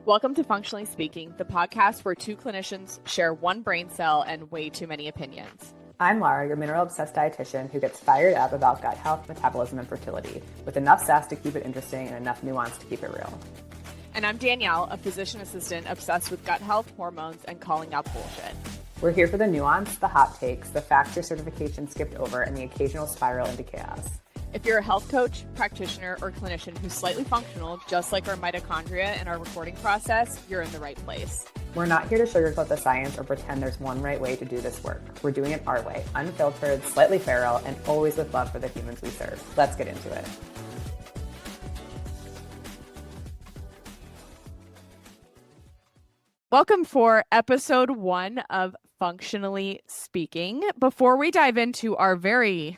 Welcome to Functionally Speaking, the podcast where two clinicians share one brain cell and way too many opinions. I'm Laura, your mineral-obsessed dietitian who gets fired up about gut health, metabolism, and fertility, with enough sass to keep it interesting and enough nuance to keep it real. And I'm Danielle, a physician assistant obsessed with gut health, hormones, and calling out bullshit. We're here for the nuance, the hot takes, the facts your certification skipped over, and the occasional spiral into chaos. If you're a health coach, practitioner, or clinician who's slightly functional, just like our mitochondria in our recording process, you're in the right place. We're not here to sugarcoat the science or pretend there's one right way to do this work. We're doing it our way, unfiltered, slightly feral, and always with love for the humans we serve. Let's get into it. Welcome for episode 1 of Functionally Speaking. Before we dive into our very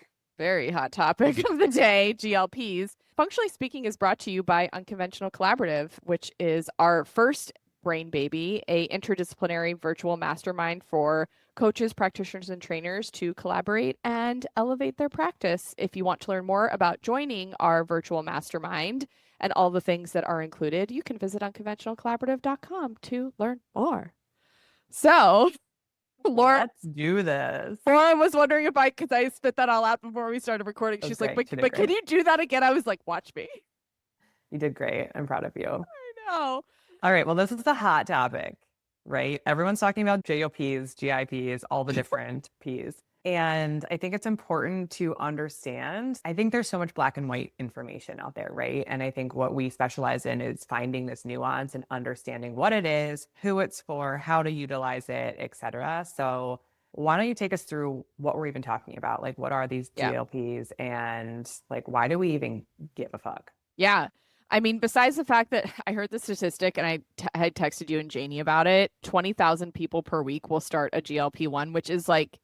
hot topic of the day, GLPs, Functionally Speaking is brought to you by Unconventional Collaborative, which is our first brain baby, a interdisciplinary virtual mastermind for coaches, practitioners, and trainers to collaborate and elevate their practice. If you want to learn more about joining our virtual mastermind and all the things that are included, you can visit unconventionalcollaborative.com to learn more. So, Laura, let's do this. I was wondering if because I spit that all out before we started recording. She's like, but can you do that again? I was like, watch me. You did great. I'm proud of you. I know. All right. Well, this is the hot topic, right? Everyone's talking about GLPs, GIPs, all the different Ps. And I think it's important to understand, I think there's so much black and white information out there, right? And I think what we specialize in is finding this nuance and understanding what it is, who it's for, how to utilize it, et cetera. So why don't you take us through what we're even talking about? Like, what are these GLPs and like, why do we even give a fuck? Yeah. I mean, besides the fact that I heard the statistic and I had texted you and Janie about it, 20,000 people per week will start a GLP-1, which is like,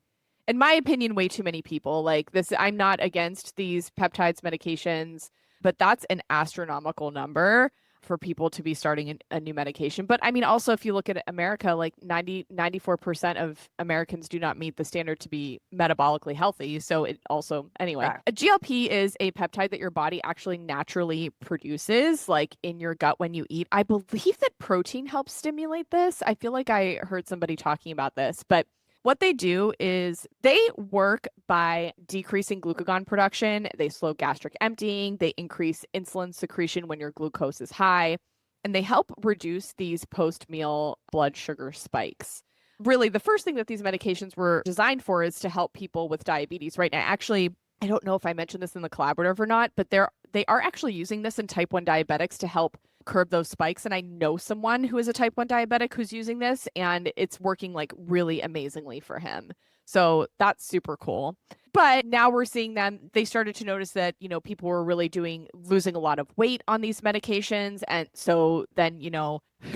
in my opinion, way too many people. Like this, I'm not against these peptides medications, but that's an astronomical number for people to be starting a new medication. But I mean, also, if you look at America, like 94% of Americans do not meet the standard to be metabolically healthy. So it also, anyway, a GLP is a peptide that your body actually naturally produces, like in your gut when you eat. I believe that protein helps stimulate this. I feel like I heard somebody talking about this, but what they do is they work by decreasing glucagon production. They slow gastric emptying. They increase insulin secretion when your glucose is high. And they help reduce these post-meal blood sugar spikes. Really, the first thing that these medications were designed for is to help people with diabetes, right? Now, actually, I don't know if I mentioned this in the collaborative or not, but they are actually using this in type 1 diabetics to help curb those spikes. And I know someone who is a type 1 diabetic who's using this, and it's working like really amazingly for him. So that's super cool. But now we're seeing they started to notice that, people were really losing a lot of weight on these medications. And so then,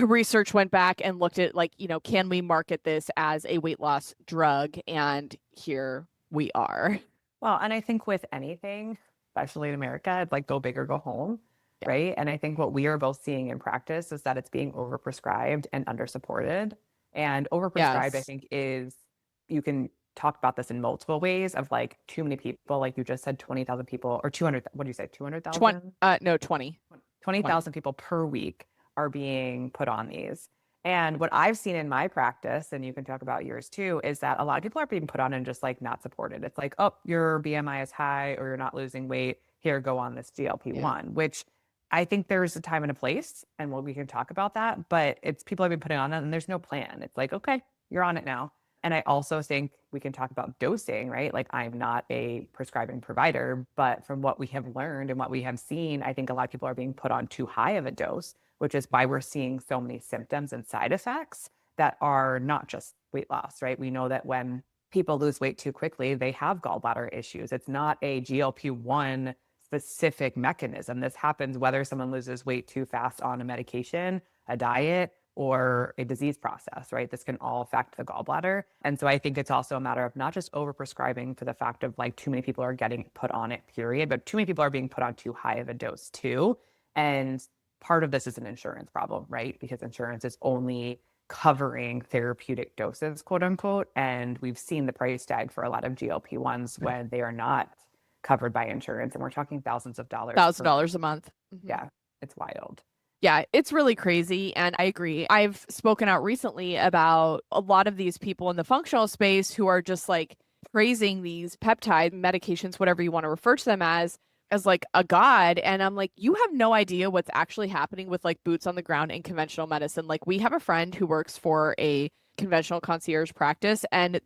research went back and looked at like, can we market this as a weight loss drug? And here we are. Well, and I think with anything, especially in America, it's like go big or go home. Yeah. Right. And I think what we are both seeing in practice is that it's being overprescribed and undersupported. And overprescribed, I think, is, you can talk about this in multiple ways of like too many people, like you just said, 20,000 people or 200, what do you say, 200,000? No, 20. 20,000 people per week are being put on these. And what I've seen in my practice, and you can talk about yours too, is that a lot of people are being put on and just like not supported. It's like, oh, your BMI is high or you're not losing weight. Here, go on this GLP-1, which I think there's a time and a place, and we can talk about that, but it's people have been putting on it and there's no plan. It's like, okay, you're on it now. And I also think we can talk about dosing, right? Like I'm not a prescribing provider, but from what we have learned and what we have seen, I think a lot of people are being put on too high of a dose, which is why we're seeing so many symptoms and side effects that are not just weight loss, right? We know that when people lose weight too quickly, they have gallbladder issues. It's not a GLP-1 specific mechanism. This happens whether someone loses weight too fast on a medication, a diet, or a disease process, right? This can all affect the gallbladder. And so I think it's also a matter of not just overprescribing for the fact of like too many people are getting put on it, period, but too many people are being put on too high of a dose too. And part of this is an insurance problem, right? Because insurance is only covering therapeutic doses, quote unquote. And we've seen the price tag for a lot of GLP-1s when they are not covered by insurance. And we're talking thousands of dollars. $1,000 a month. Yeah, it's wild. Yeah, it's really crazy. And I agree. I've spoken out recently about a lot of these people in the functional space who are just like praising these peptide medications, whatever you want to refer to them as like a god. And I'm like, you have no idea what's actually happening with like boots on the ground in conventional medicine. Like, we have a friend who works for a conventional concierge practice, and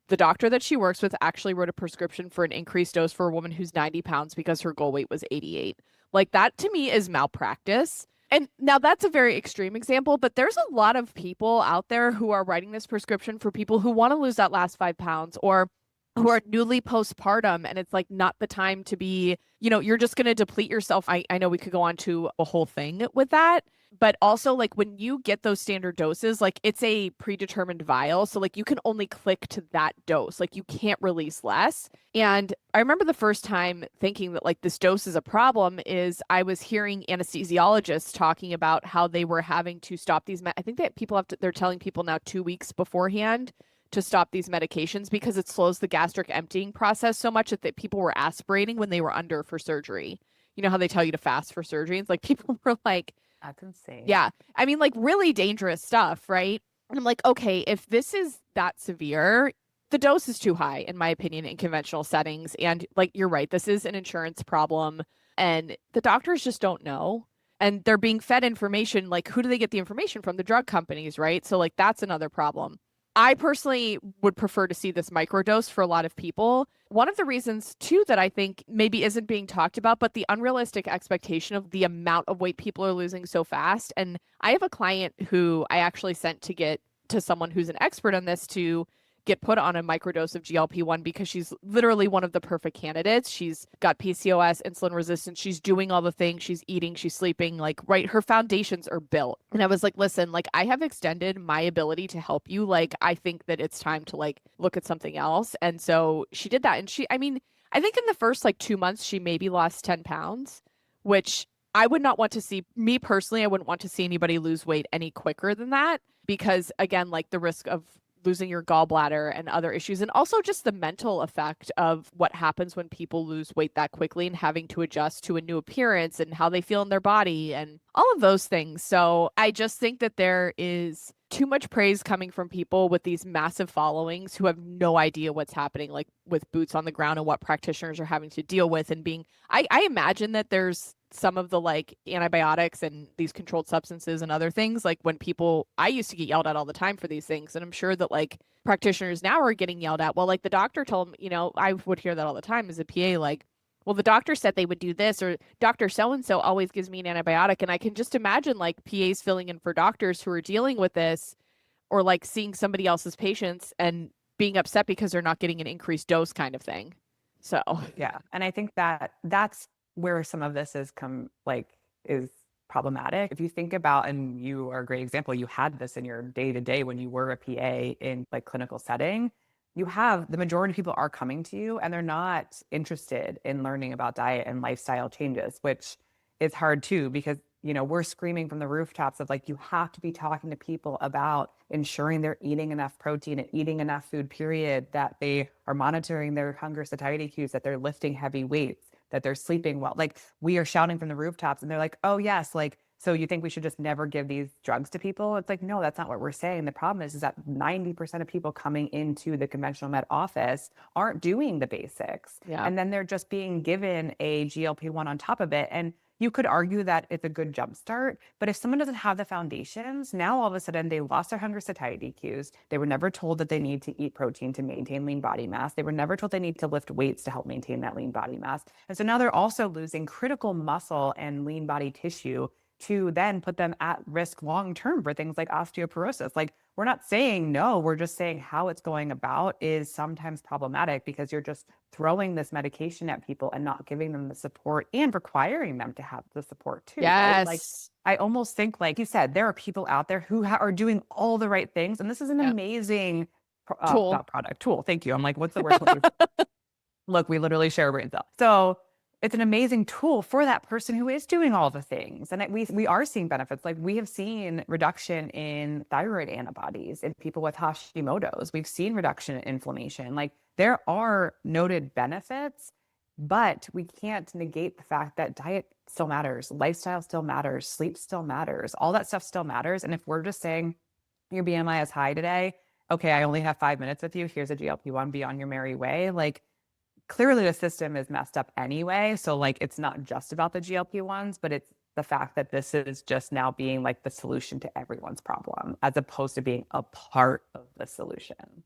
the doctor that she works with actually wrote a prescription for an increased dose for a woman who's 90 pounds because her goal weight was 88. Like, that to me is malpractice. And now that's a very extreme example, but there's a lot of people out there who are writing this prescription for people who want to lose that last 5 pounds, or who are newly postpartum, and it's like not the time to be, you're just going to deplete yourself. I know we could go on to a whole thing with that, but also like when you get those standard doses, like it's a predetermined vial. So like you can only click to that dose, like you can't release less. And I remember the first time thinking that like this dose is a problem is I was hearing anesthesiologists talking about how they were having to stop these. I think that they're telling people now 2 weeks beforehand to stop these medications because it slows the gastric emptying process so much that people were aspirating when they were under for surgery. You know how they tell you to fast for surgery? It's like people were like, That's insane. yeah, I mean, like really dangerous stuff, right? And I'm like, okay, if this is that severe, the dose is too high, in my opinion, in conventional settings. And like, you're right, this is an insurance problem, and the doctors just don't know. And they're being fed information. Like, who do they get the information from? The drug companies, right? So, like, that's another problem. I personally would prefer to see this microdose for a lot of people. One of the reasons, too, that I think maybe isn't being talked about, but the unrealistic expectation of the amount of weight people are losing so fast. And I have a client who I actually sent to get to someone who's an expert on this to get put on a microdose of GLP-1 because she's literally one of the perfect candidates. She's got PCOS, insulin resistance. She's doing all the things. She's eating, she's sleeping, like, right. Her foundations are built. And I was like, listen, like, I have extended my ability to help you. Like, I think that it's time to like look at something else. And so she did that. And I mean, I think in the first like 2 months, she maybe lost 10 pounds, which I would not want to see. Me personally, I wouldn't want to see anybody lose weight any quicker than that because, again, like the risk of losing your gallbladder and other issues, and also just the mental effect of what happens when people lose weight that quickly and having to adjust to a new appearance and how they feel in their body and all of those things. So I just think that there is too much praise coming from people with these massive followings who have no idea what's happening, like with boots on the ground and what practitioners are having to deal with. And I imagine that there's some of the like antibiotics and these controlled substances and other things, like when I used to get yelled at all the time for these things. And I'm sure that like practitioners now are getting yelled at. Well, like the doctor told them, I would hear that all the time as a PA, like, well, the doctor said they would do this, or Dr. So-and-so always gives me an antibiotic. And I can just imagine like PAs filling in for doctors who are dealing with this, or like seeing somebody else's patients and being upset because they're not getting an increased dose kind of thing. So, Yeah. And I think that that's where some of this is problematic. If you think about, and you are a great example, you had this in your day to day when you were a PA in like clinical setting, you have the majority of people are coming to you and they're not interested in learning about diet and lifestyle changes, which is hard too, because we're screaming from the rooftops of like, you have to be talking to people about ensuring they're eating enough protein and eating enough food, period, that they are monitoring their hunger satiety cues, that they're lifting heavy weights, that they're sleeping well. Like, we are shouting from the rooftops and they're like, oh yes, like, so you think we should just never give these drugs to people? It's like, no, that's not what we're saying. The problem is that 90% of people coming into the conventional med office aren't doing the basics. yeah. And then they're just being given a GLP-1 on top of it. And you could argue that it's a good jumpstart, but if someone doesn't have the foundations, now all of a sudden they lost their hunger satiety cues. They were never told that they need to eat protein to maintain lean body mass. They were never told they need to lift weights to help maintain that lean body mass. And so now they're also losing critical muscle and lean body tissue to then put them at risk long-term for things like osteoporosis. Like, we're not saying no, we're just saying how it's going about is sometimes problematic because you're just throwing this medication at people and not giving them the support and requiring them to have the support too. Yes. Right? Like, I almost think, like you said, there are people out there who are doing all the right things. And this is an amazing tool. Tool. Thank you. I'm like, what's the word? Look, we literally share brain cells. So it's an amazing tool for that person who is doing all the things. And we are seeing benefits. Like, we have seen reduction in thyroid antibodies in people with Hashimoto's. We've seen reduction in inflammation. Like, there are noted benefits But we can't negate the fact that diet still matters, lifestyle still matters, sleep still matters, all that stuff still matters. And if we're just saying your BMI is high today, okay, I only have 5 minutes with you. Here's a GLP-1, be on your merry way. Like, clearly the system is messed up anyway. So like, it's not just about the GLP-1s, but it's the fact that this is just now being like the solution to everyone's problem, as opposed to being a part of the solution.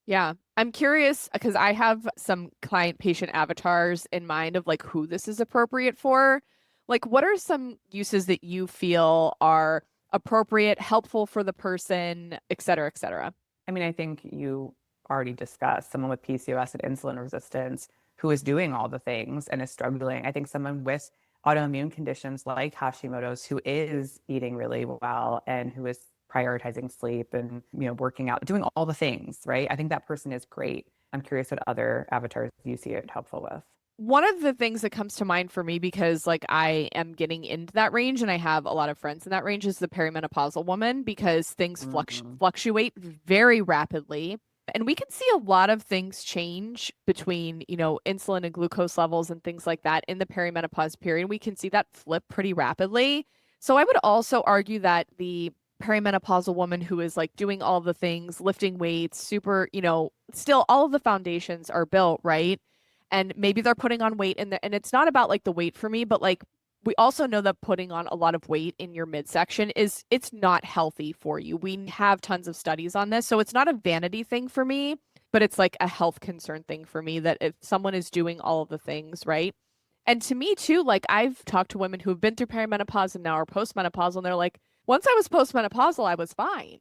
Yeah. I'm curious because I have some client patient avatars in mind of like who this is appropriate for. Like, what are some uses that you feel are appropriate, helpful for the person, et cetera, et cetera? I mean, I think you already discussed someone with PCOS and insulin resistance who is doing all the things and is struggling. I think someone with autoimmune conditions like Hashimoto's who is eating really well and who is prioritizing sleep and, working out, doing all the things, right? I think that person is great. I'm curious what other avatars you see it helpful with. One of the things that comes to mind for me, because like I am getting into that range and I have a lot of friends in that range, is the perimenopausal woman, because things Mhm. fluctuate very rapidly. And we can see a lot of things change between, insulin and glucose levels and things like that in the perimenopause period. We can see that flip pretty rapidly. So I would also argue that the perimenopausal woman who is like doing all the things, lifting weights, super, still all of the foundations are built, right? And maybe they're putting on weight and it's not about like the weight for me, but like we also know that putting on a lot of weight in your midsection it's not healthy for you. We have tons of studies on this. So it's not a vanity thing for me, but it's like a health concern thing for me that if someone is doing all of the things, right? And to me too, like I've talked to women who have been through perimenopause and now are postmenopausal, and they're like, once I was postmenopausal, I was fine.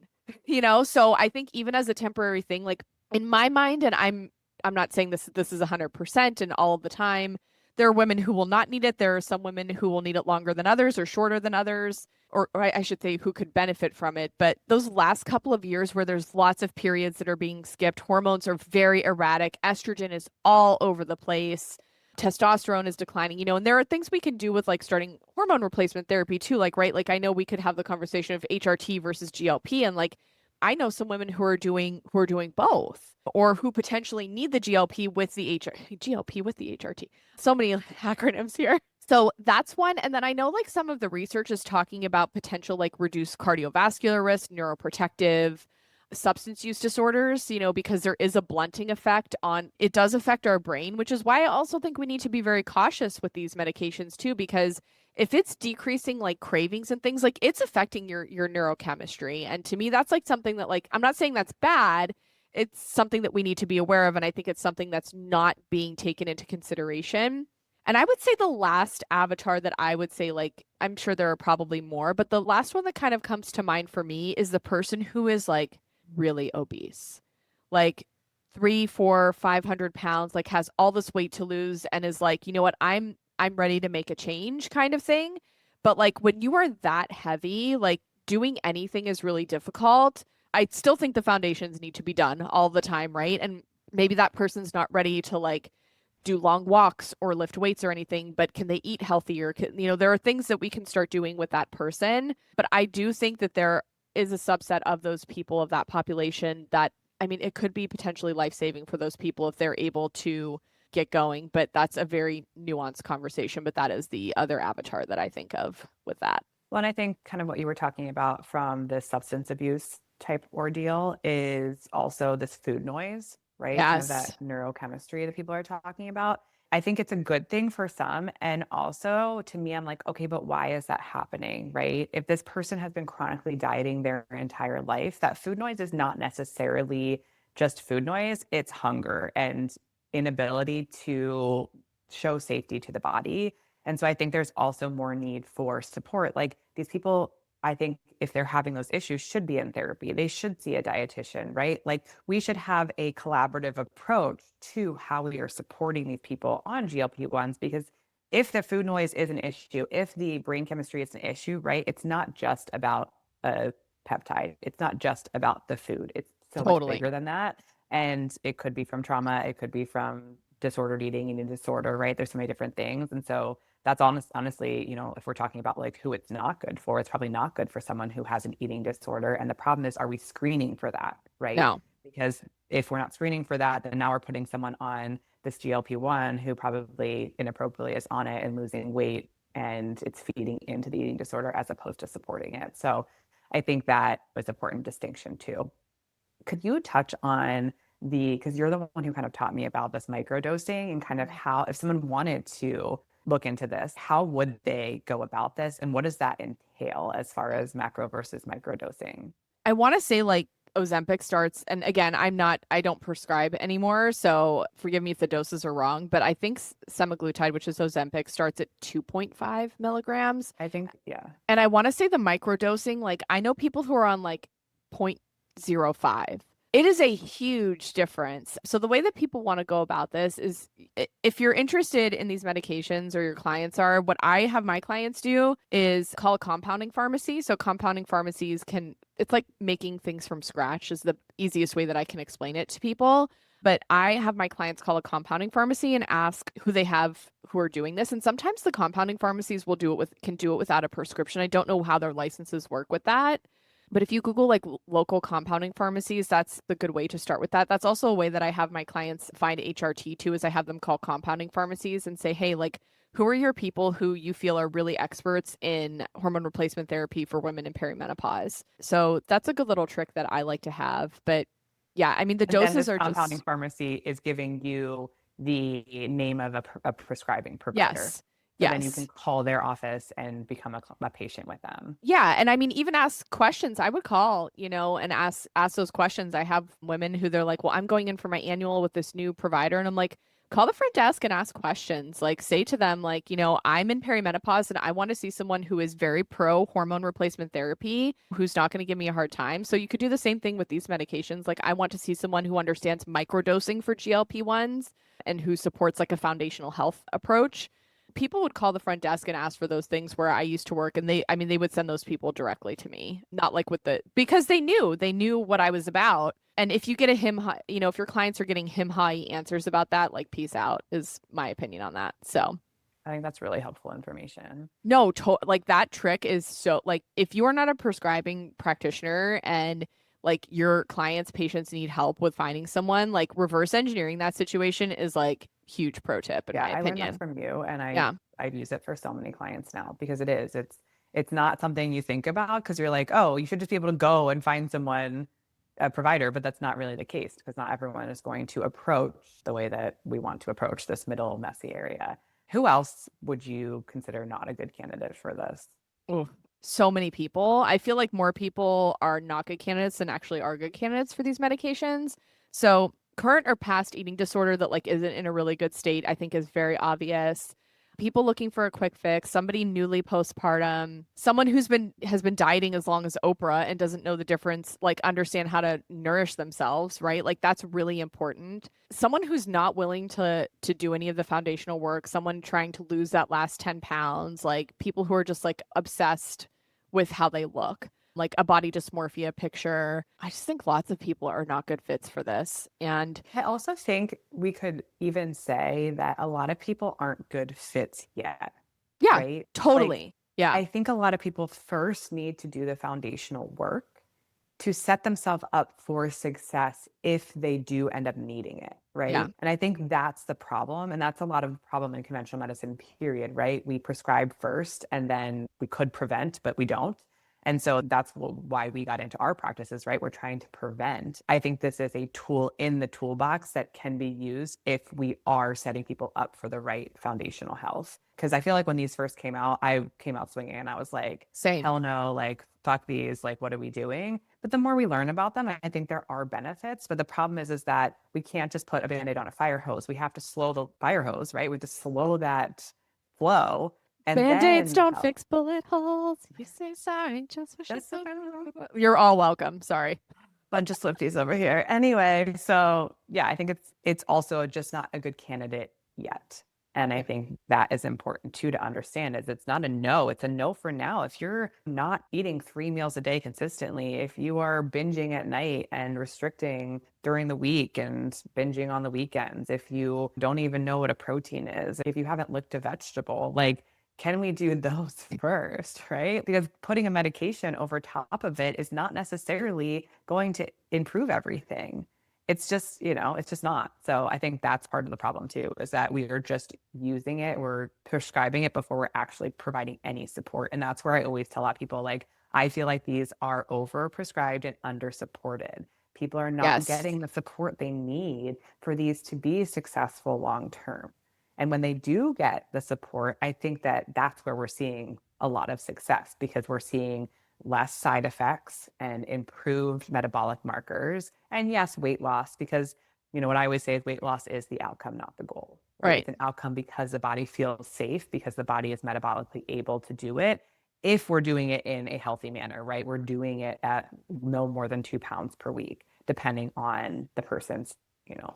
So I think even as a temporary thing, like in my mind, and I'm not saying this is 100% and all of the time. There are women who will not need it. There are some women who will need it longer than others or shorter than others, or I should say who could benefit from it. But those last couple of years where there's lots of periods that are being skipped, hormones are very erratic, estrogen is all over the place, testosterone is declining, and there are things we can do with like starting hormone replacement therapy too. Like, right, like I know we could have the conversation of HRT versus GLP, and like I know some women who are doing both, or who potentially need the GLP with the GLP with the HRT. So many acronyms here. So that's one. And then I know like some of the research is talking about potential like reduced cardiovascular risk, neuroprotective substance use disorders, because there is a blunting effect on it does affect our brain, which is why I also think we need to be very cautious with these medications too, because if it's decreasing like cravings and things, like it's affecting your neurochemistry. And to me, that's like something that like I'm not saying that's bad. It's something that we need to be aware of. And I think it's something that's not being taken into consideration. And I would say the last avatar that I would say, like, I'm sure there are probably more, but the last one that kind of comes to mind for me is the person who is like really obese, like 3, 4, 500 pounds, like has all this weight to lose and is like, you know what, I'm ready to make a change kind of thing. But like when you are that heavy, like doing anything is really difficult. I still think the foundations need to be done all the time, right? And maybe that person's not ready to like do long walks or lift weights or anything, but can they eat healthier? There are things that we can start doing with that person. But I do think that there is a subset of those people, of that population, that, I mean, it could be potentially life saving for those people if they're able to get going. But that's a very nuanced conversation. But that is the other avatar that I think of with that. Well, and I think kind of what you were talking about from the substance abuse type ordeal is also this food noise, right? Kind of Yes, that neurochemistry that people are talking about. I think it's a good thing for some. And also to me, I'm like, okay, but why is that happening, right? If this person has been chronically dieting their entire life, that food noise is not necessarily just food noise, it's hunger and inability to show safety to the body. And so I think there's also more need for support. Like these people, I think if they're having those issues, should be in therapy. They should see a dietitian, right? Like we should have a collaborative approach to how we are supporting these people on GLP-1s, because if the food noise is an issue, if the brain chemistry is an issue, right? It's not just about a peptide. It's not just about the food. It's so much totally. bigger than that. And it could be from trauma. It could be from disordered eating disorder, right? There's so many different things. And so that's honestly, if we're talking about like who it's not good for, it's probably not good for someone who has an eating disorder. And the problem is, are we screening for that, right? No. Because if we're not screening for that, then now we're putting someone on this GLP-1 who probably inappropriately is on it and losing weight, and it's feeding into the eating disorder as opposed to supporting it. So I think that was an important distinction too. Could you touch on because you're the one who kind of taught me about this microdosing and kind of how, if someone wanted to look into this, how would they go about this? And what does that entail as far as macro versus microdosing? I want to say like Ozempic starts, and again, I don't prescribe anymore, so forgive me if the doses are wrong, but I think semaglutide, which is Ozempic, starts at 2.5 milligrams. I think, yeah. And I want to say the microdosing, like I know people who are on like 0.05. It is a huge difference. So the way that people want to go about this is if you're interested in these medications or your clients are, what I have my clients do is call a compounding pharmacy. So compounding pharmacies it's like making things from scratch is the easiest way that I can explain it to people. But I have my clients call a compounding pharmacy and ask who they have who are doing this. And sometimes the compounding pharmacies can do it without a prescription. I don't know how their licenses work with that. But if you Google like local compounding pharmacies, that's the good way to start with that. That's also a way that I have my clients find HRT too, is I have them call compounding pharmacies and say, hey, like, who are your people who you feel are really experts in hormone replacement therapy for women in perimenopause? So that's a good little trick that I like to have. But yeah, I mean, the doses are compounding just pharmacy is giving you the name of a prescribing provider. yes. So then you can call their office and become a patient with them. Yeah. And I mean, even ask questions. I would call, and ask those questions. I have women who they're like, well, I'm going in for my annual with this new provider. And I'm like, call the front desk and ask questions. Like say to them, like, I'm in perimenopause and I want to see someone who is very pro hormone replacement therapy, who's not going to give me a hard time. So you could do the same thing with these medications. Like I want to see someone who understands microdosing for GLP-1s and who supports like a foundational health approach. People would call the front desk and ask for those things where I used to work, and they would send those people directly to me, not like because they knew what I was about. And if you get if your clients are getting high answers about that, like peace out is my opinion on that. So I think that's really helpful information. no, like that trick is so like if you are not a prescribing practitioner and like your patients need help with finding someone, like reverse engineering that situation is like huge pro tip in my opinion. I learned that from you, and I use it for so many clients now because it's not something you think about because you're like, oh, you should just be able to go and find someone, a provider, but that's not really the case because not everyone is going to approach the way that we want to approach this middle messy area. Who else would you consider not a good candidate for this? Ooh, so many people. I feel like more people are not good candidates than actually are good candidates for these medications. So current or past eating disorder that like isn't in a really good state, I think is very obvious. People looking for a quick fix, somebody newly postpartum, someone has been dieting as long as Oprah and doesn't know the difference, like understand how to nourish themselves, right? Like that's really important. Someone who's not willing to do any of the foundational work, someone trying to lose that last 10 pounds, like people who are just like obsessed with how they look, like a body dysmorphia picture. I just think lots of people are not good fits for this. And I also think we could even say that a lot of people aren't good fits yet. yeah, right? totally. Like, yeah. I think a lot of people first need to do the foundational work to set themselves up for success if they do end up needing it, right? Yeah. And I think that's the problem. And that's a lot of the problem in conventional medicine, period, right? We prescribe first and then we could prevent, but we don't. And so that's why we got into our practices, right? We're trying to prevent. I think this is a tool in the toolbox that can be used if we are setting people up for the right foundational health. Because I feel like when these first came out, I came out swinging and I was like, Same. hell no, like, fuck these, like, what are we doing? But the more we learn about them, I think there are benefits. But the problem is that we can't just put a Band-Aid on a fire hose. We have to slow the fire hose, right? We have to slow that flow. And Band-Aids don't fix bullet holes. You say sorry, just wish it so. You're all welcome. Sorry. Bunch of Swifties over here. Anyway, so yeah, I think it's also just not a good candidate yet. And I think that is important too to understand is it's not a no, it's a no for now. If you're not eating 3 meals a day consistently, if you are binging at night and restricting during the week and binging on the weekends, if you don't even know what a protein is, if you haven't licked a vegetable, like, can we do those first, right? Because putting a medication over top of it is not necessarily going to improve everything. It's just, it's just not. So I think that's part of the problem too, is that we are just using it, we're prescribing it before we're actually providing any support. And that's where I always tell a lot of people, like, I feel like these are over prescribed and under supported. People are not Yes. getting the support they need for these to be successful long term. And when they do get the support, I think that that's where we're seeing a lot of success, because we're seeing less side effects and improved metabolic markers. And yes, weight loss, because what I always say is weight loss is the outcome, not the goal. Right? Right. It's an outcome because the body feels safe, because the body is metabolically able to do it. If we're doing it in a healthy manner, right? We're doing it at no more than 2 pounds per week, depending on the person's,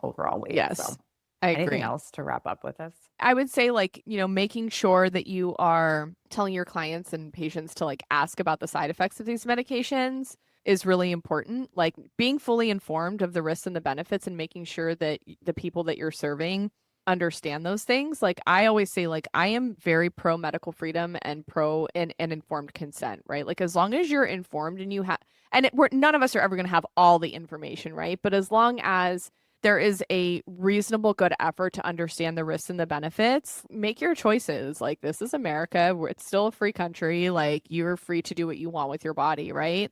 overall weight. Yes. So I anything agree. else to wrap up with this? I would say like, making sure that you are telling your clients and patients to like ask about the side effects of these medications is really important. Like being fully informed of the risks and the benefits and making sure that the people that you're serving understand those things. Like I always say, like I am very pro medical freedom and pro and informed consent, right? Like as long as you're informed and you have, and none of us are ever going to have all the information, right? But as long as there is a reasonable good effort to understand the risks and the benefits, make your choices. Like this is America, where it's still a free country. Like you're free to do what you want with your body, right?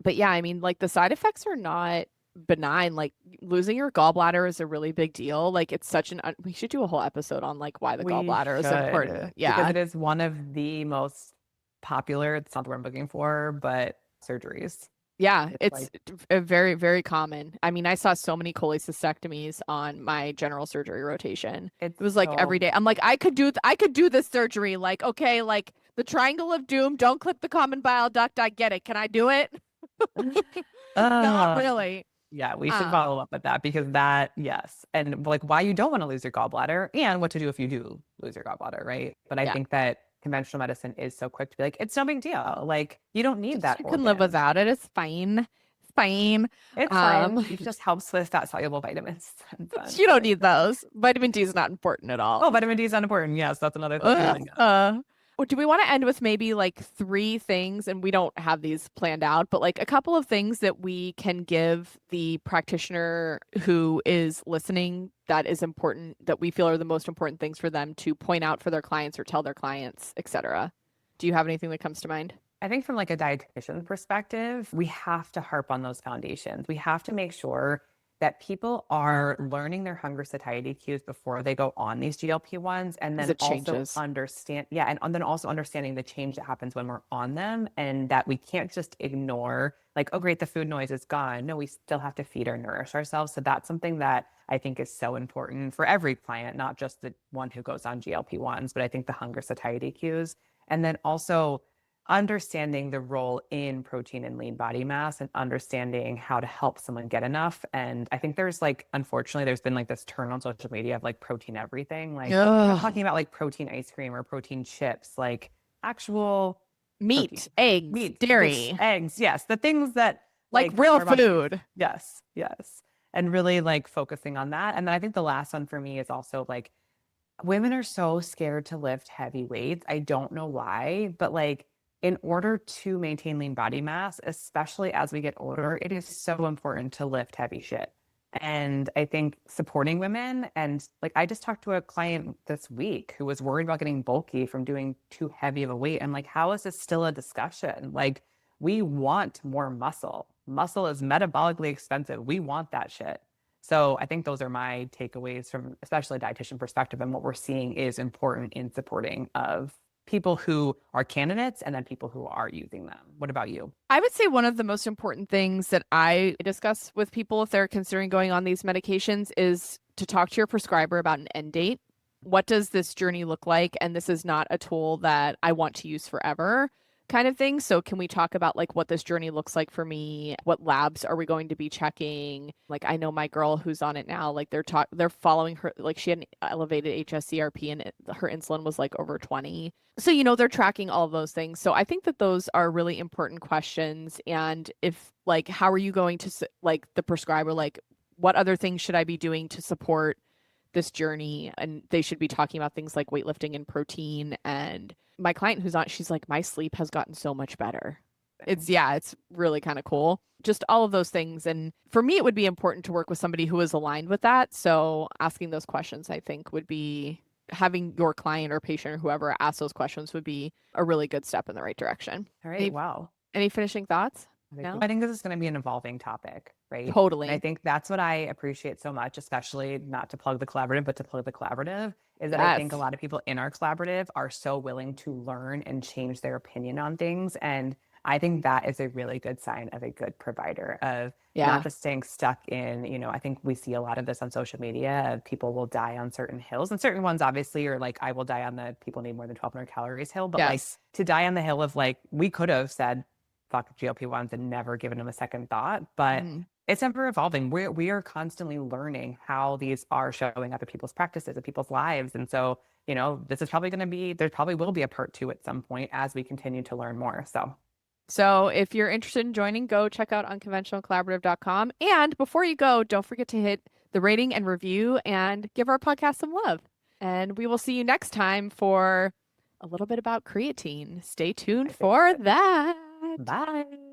But yeah, I mean, like the side effects are not benign. Like losing your gallbladder is a really big deal. Like it's such we should do a whole episode on like why the We gallbladder is important. should, because Yeah. it is one of the most popular, it's not the word I'm looking for, but surgeries. Yeah, it's like, a very, very common. I mean, I saw so many cholecystectomies on my general surgery rotation. it's It was like every so, day. I'm like, I could do this surgery. Like, okay, like the triangle of doom, don't clip the common bile duct. I get it. Can I do it? Not uh, really. yeah, we should Uh, follow up with that, because that, yes. And like why you don't want to lose your gallbladder and what to do if you do lose your gallbladder, right? But I yeah. think that conventional medicine is so quick to be like, it's no big deal. Like you don't need Just that you can live organ. without it. It's fine. It's fine. It's fine. It just helps with fat soluble vitamins and You such. don't need those. Vitamin D is not important at all. Oh, vitamin D is unimportant. Yes, that's another Ugh, thing. do we want to end with maybe like three things, and we don't have these planned out, but like a couple of things that we can give the practitioner who is listening that is important, that we feel are the most important things for them to point out for their clients or tell their clients, etc. Do you have anything that comes to mind? I think from like a dietitian perspective, we have to harp on those foundations. We have to make sure that people are learning their hunger satiety cues before they go on these GLP-1s, and Because then it also changes. understand, yeah, and then also understanding the change that happens when we're on them, and that we can't just ignore like, oh great, the food noise is gone. No, we still have to feed or nourish ourselves. So that's something that I think is so important for every client, not just the one who goes on GLP-1s, but I think the hunger satiety cues. And then also understanding the role in protein and lean body mass, and understanding how to help someone get enough. And I think there's like, unfortunately, there's been like this turn on social media of like protein everything. Like, I'm not Ugh. talking about like protein ice cream or protein chips, like actual protein, Meat, eggs, meat, fish, dairy, eggs. Yes. The things that like like real our body needs. food. Yes. Yes. And really like focusing on that. And then I think the last one for me is also like, women are so scared to lift heavy weights. I don't know why, but like in order to maintain lean body mass, especially as we get older, it is so important to lift heavy shit. And I think supporting women, and like I just talked to a client this week who was worried about getting bulky from doing too heavy of a weight. I'm like, how is this still a discussion? Like, we want more muscle. Muscle is metabolically expensive. We want that shit. So I think those are my takeaways from especially a dietitian perspective. And what we're seeing is important in supporting of people who are candidates and then people who are using them. What about you? I would say one of the most important things that I discuss with people if they're considering going on these medications is to talk to your prescriber about an end date. What does this journey look like? And this is not a tool that I want to use forever, kind of thing. So can we talk about like what this journey looks like for me? What labs are we going to be checking? Like I know my girl who's on it now, like they're following her, like she had an elevated HSCRP and her insulin was like over 20. So, they're tracking all of those things. So I think that those are really important questions. And if like, how are you going to like the prescriber, like what other things should I be doing to support this journey? And they should be talking about things like weightlifting and protein. And my client who's on, she's like, my sleep has gotten so much better. it's really kind of cool. Just all of those things. And for me, it would be important to work with somebody who is aligned with that. So asking those questions, I think, would be having your client or patient or whoever ask those questions would be a really good step in the right direction. All right. Wow. Any finishing thoughts? I think this is going to be an evolving topic, right? Totally. And I think that's what I appreciate so much, especially not to plug the collaborative, but to plug the collaborative, is that I think a lot of people in our collaborative are so willing to learn and change their opinion on things. And I think that is a really good sign of a good provider of not just staying stuck in, I think we see a lot of this on social media of people will die on certain hills, and certain ones obviously are like, I will die on the people need more than 1,200 calories hill. But like to die on the hill of like, we could have said, fuck GLP-1s and never given them a second thought, but it's ever evolving. We are constantly learning how these are showing up in people's practices and people's lives. And so, this is probably there probably will be a part 2 at some point as we continue to learn more. So if you're interested in joining, go check out unconventionalcollaborative.com. And before you go, don't forget to hit the rating and review and give our podcast some love. And we will see you next time for a little bit about creatine. Stay tuned for that. Bye.